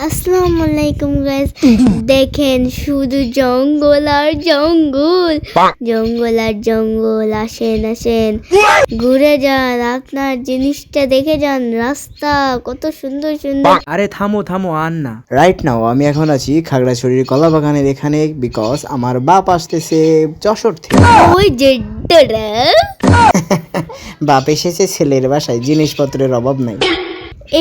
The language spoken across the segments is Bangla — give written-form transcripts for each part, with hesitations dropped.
আসসালামু আলাইকুম গাইস, দেখেন শুধু জঙ্গল আর জঙ্গল, জঙ্গল আর জঙ্গল। আসেন আসেন, ঘুরে যান, আপনার জিনিসটা দেখে যান। রাস্তা কত সুন্দর সুন্দর। আরে থামো থামো, আর না। রাইট নাও আমি এখন আছি খাগড়াছড়ির কলা বাগানের এখানে, বিকজ আমার বাপ আসতেছে যশোর থেকে। ওই যে দাদা, বাপ এসেছে ছেলের বাসায়, জিনিসপত্রের অভাব নাই।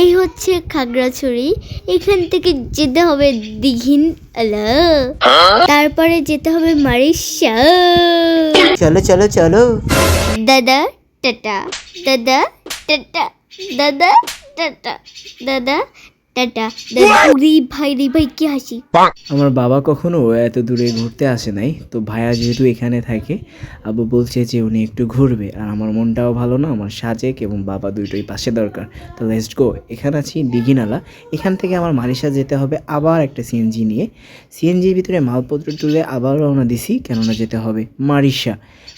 এই হচ্ছে খাগড়াছড়ি। এখান থেকে যেতে হবে দিঘিন আলা, তারপরে যেতে হবে মারিশা। চলো চলো চলো। দাদা টাটা, দাদা টাটা, দাদা টাটা, দাদা টাটা, দাদা। রে ভাই কি হাসি। আমার বাবা কখনো এত দূরে ঘুরতে আসে নাই, তো ভাইয়া যেহেতু এখানে থাকে, আব্বু বলছে যে উনি একটু ঘুরবে, আর আমার মনটাও ভালো না, আমার সাজেক এবং বাবা দুইটোই পাশে দরকার। তো লেটস গো। এখানে আছি দিঘিনালা। এখান থেকে আমার মারিশা যেতে হবে আবার একটা সিএনজি নিয়ে। সিএনজির ভিতরে মালপত্র তুলে আবার রওনা দিছি, কেননা যেতে হবে মারিশা।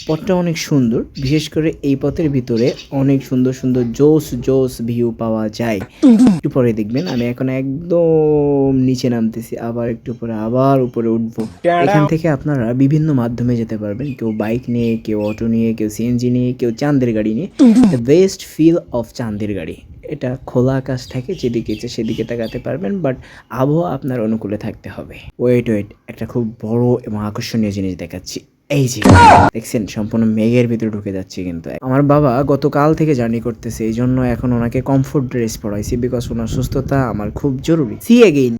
পথটা অনেক সুন্দর, বিশেষ করে এই পথের ভিতরে অনেক সুন্দর সুন্দর জোস জোস ভিউ পাওয়া যায়। একটু পরে দেখবেন আমি এখন একদম নিচে নামতেছি, আবার একটু পরে আবার উপরে উঠবো। এখান থেকে আপনারা বিভিন্ন মাধ্যমে যেতে পারবেন, কেউ বাইক নিয়ে, কেউ অটো নিয়ে, কেউ সিএনজি নিয়ে, কেউ চাঁদের গাড়ি নিয়ে। দ্য বেস্ট ফিল অফ চাঁদের গাড়ি। এটা খোলা আকাশ থাকে, যেদিকে ইচ্ছে সেদিকে তাকাতে পারবেন, বাট আবহাওয়া আপনার অনুকূলে থাকতে হবে। ওয়েট, একটা খুব বড় এবং আকর্ষণীয় জিনিস দেখাচ্ছি। এই যে দেখছেন, সম্পূর্ণ মেঘের ভিতরে ঢুকে যাচ্ছে। কিন্তু আমার বাবা গতকাল থেকে জার্নি করতেছে, এই জন্য এখন ওনাকে কমফোর্ট ড্রেস পরাইছি, বিকজ ওনার সুস্থতা আমার খুব জরুরি। See again.